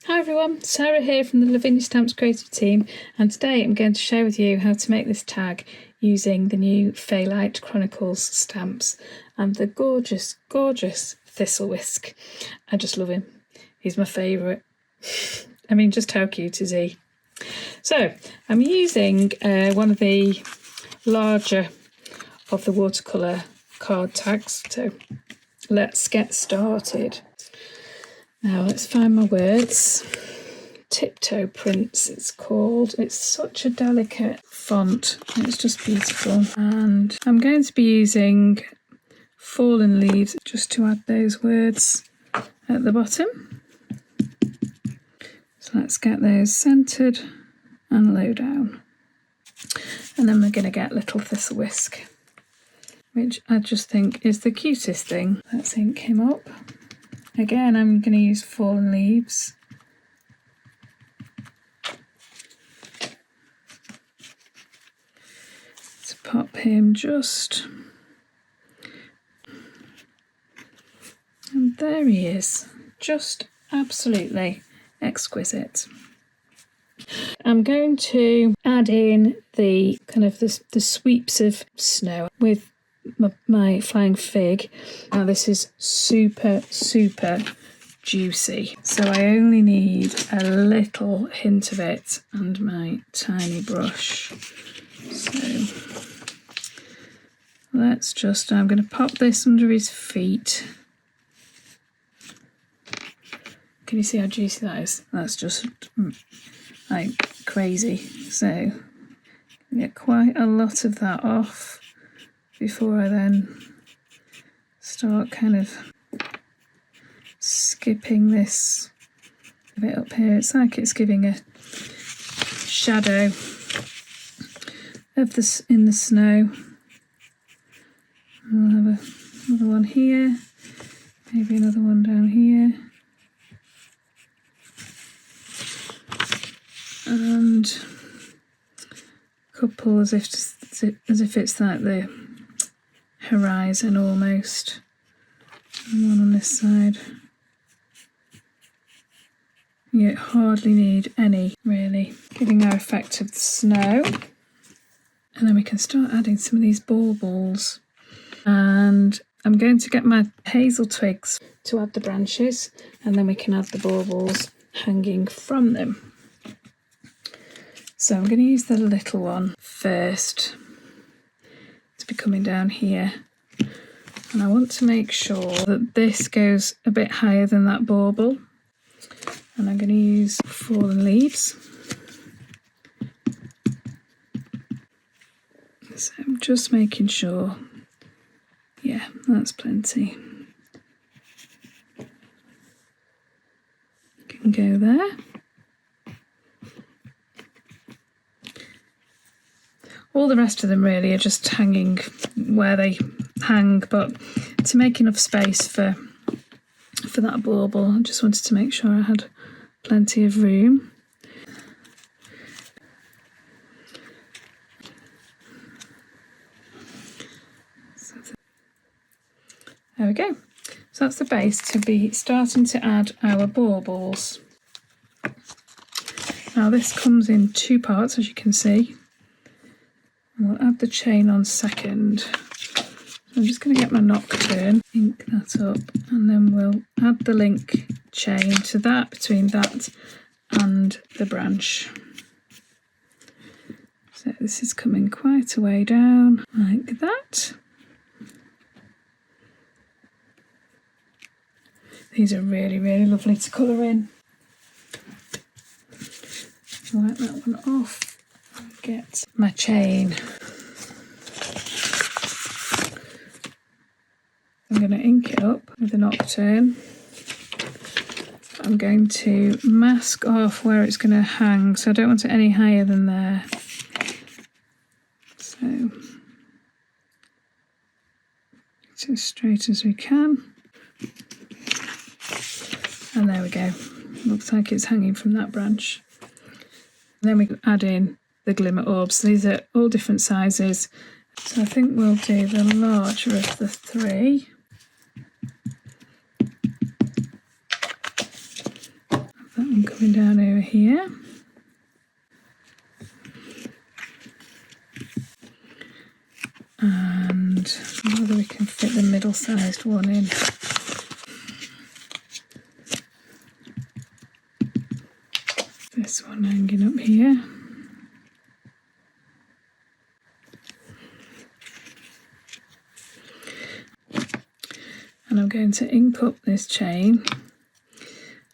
Hi everyone, Sarah here from the Lavinia Stamps creative team, and today I'm going to share with you how to make this tag using the new Faylight Chronicles stamps and the gorgeous, gorgeous Thistlewhisk. I just love him. He's my favourite. I mean, just how cute is he? So I'm using one of the larger of the watercolour card tags. So let's get started. Now let's find my words. Tiptoe Prints it's called. It's such a delicate font. It's just beautiful. And I'm going to be using Fallen Leaves just to add those words at the bottom. So let's get those centred and low down. And then we're going to get Little Thistlewhisk, which I just think is the cutest thing. Let's ink him up. Again, I'm going to use Fallen Leaves. To pop him just. And there he is. Just absolutely exquisite. I'm going to add in the kind of the sweeps of snow with my flying fig. Now this is super juicy, so I only need a little hint of it and my tiny brush. So let's just, I'm going to pop this under his feet. Can you see how juicy that is? That's just like crazy. So get quite a lot of that off before I then start kind of skipping this a bit up here. It's like it's giving a shadow of this in the snow. We'll have another one here, maybe another one down here, and a couple as if it's like the horizon almost, and one on this side. You hardly need any really, giving our effect of the snow. And then we can start adding some of these baubles. And I'm going to get my hazel twigs to add the branches, and then we can add the baubles hanging from them. So I'm going to use the little one first to be coming down here, and I want to make sure that this goes a bit higher than that bauble, and I'm going to use Fallen Leaves. So I'm just making sure, yeah, that's plenty. Can go there. All the rest of them really are just hanging where they hang, but to make enough space for that bauble, I just wanted to make sure I had plenty of room. There we go. So that's the base to be starting to add our baubles. Now this comes in two parts, as you can see. We'll add the chain on second. I'm just going to get my nocturne, ink that up, and then we'll add the link chain to that, between that and the branch. So this is coming quite a way down, like that. These are really lovely to colour in. I'll wipe that one off. Get my chain. I'm going to ink it up with a nocturne. I'm going to mask off where it's going to hang, so I don't want it any higher than there. So it's as straight as we can. And there we go. Looks like it's hanging from that branch. And then we can add in the glimmer orbs. These are all different sizes, so I think we'll do the larger of the three. Have that I'm coming down over here. And whether we can fit the middle-sized one in. This one hanging up here. And I'm going to ink up this chain.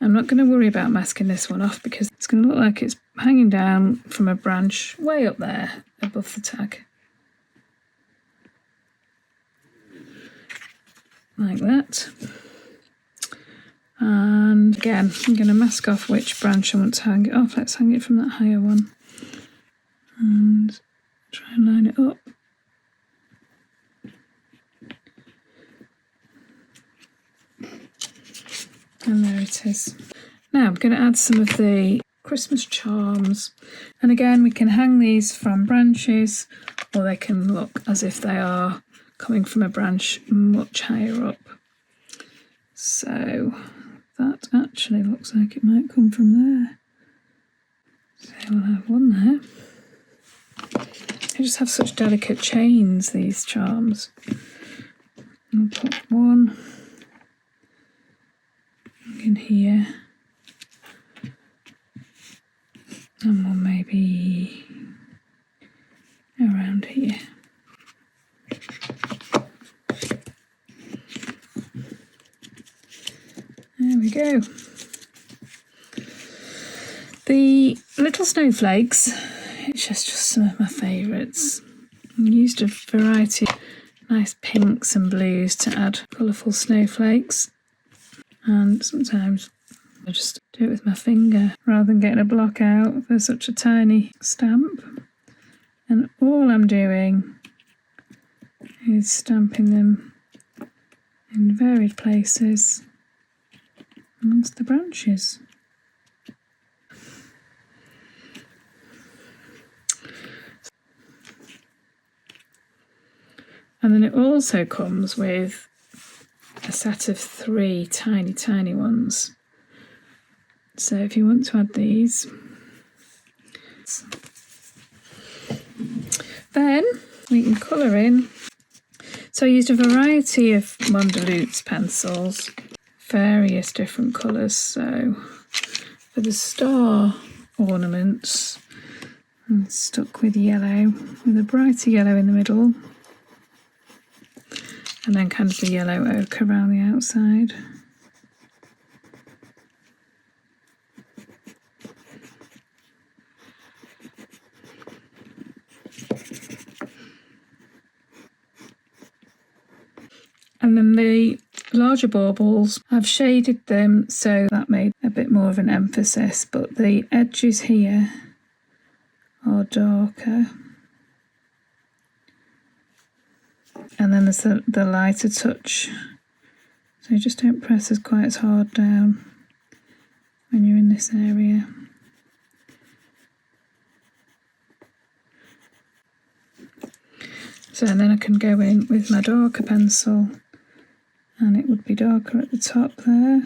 I'm not going to worry about masking this one off because it's going to look like it's hanging down from a branch way up there above the tag. Like that. And again, I'm going to mask off which branch I want to hang it off. Let's hang it from that higher one. And try and line it up. And there it is. Now I'm going to add some of the Christmas charms. And again, we can hang these from branches, or they can look as if they are coming from a branch much higher up. So that actually looks like it might come from there. So we'll have one there. They just have such delicate chains, these charms. I'll put one in here, and one maybe around here. There we go. The little snowflakes, it's just some of my favourites. I used a variety of nice pinks and blues to add colourful snowflakes. And sometimes I just do it with my finger rather than getting a block out for such a tiny stamp. And all I'm doing is stamping them in varied places amongst the branches. And then it also comes with a set of 3 tiny ones. So if you want to add these, then we can colour in. So I used a variety of Mondeluz pencils, various different colours. So for the star ornaments, I'm stuck with yellow, with a brighter yellow in the middle. And then kind of the yellow ochre around the outside. And then the larger baubles, I've shaded them so that made a bit more of an emphasis, but the edges here are darker. And then there's the lighter touch, so you just don't press quite as hard down when you're in this area. So then I can go in with my darker pencil, and it would be darker at the top there.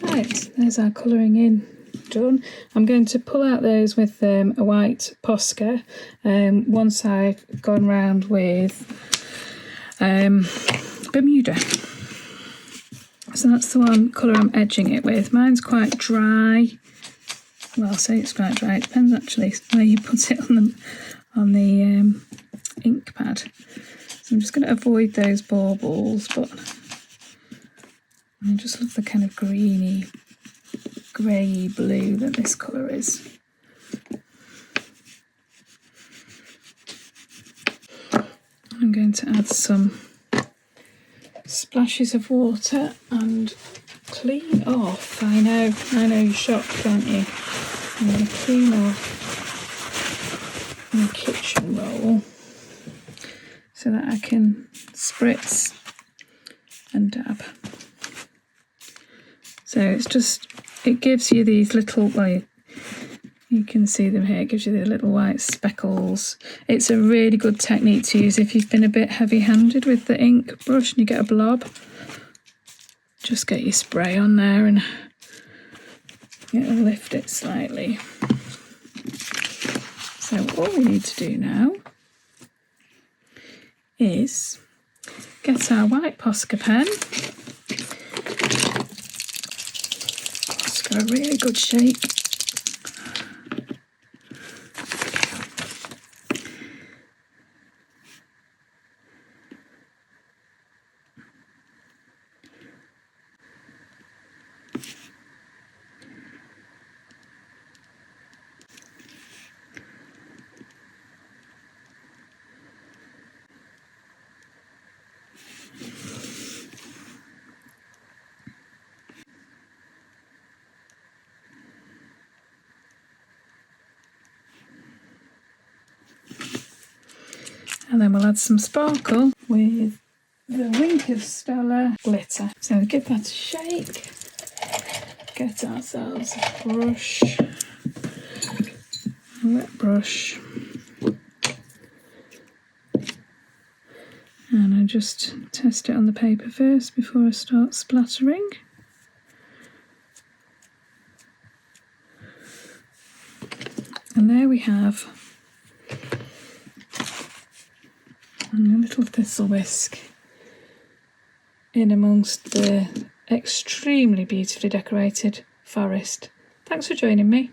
Right, there's our colouring in done. I'm going to pull out those with a white Posca. Once I've gone round with Bermuda. So that's the one colour I'm edging it with. Mine's quite dry. Well, I'll say it's quite dry. It depends actually where you put it on the ink pad. So I'm just going to avoid those baubles, but I just love the kind of greeny, grey blue that this colour is. I'm going to add some splashes of water and clean off. I know you're shocked, aren't you? I'm going to clean off my kitchen roll so that I can spritz and dab. So it gives you these little, well, you can see them here, it gives you the little white speckles. It's a really good technique to use if you've been a bit heavy-handed with the ink brush and you get a blob. Just get your spray on there and it'll lift it slightly. So all we need to do now is get our white Posca pen. It's got a really good shake. And then we'll add some sparkle with the Wink of Stella glitter. So give that a shake. Get ourselves a brush, a wet brush. And I just test it on the paper first before I start splattering. And there we have a little Thistlewhisk in amongst the extremely beautifully decorated forest. Thanks for joining me.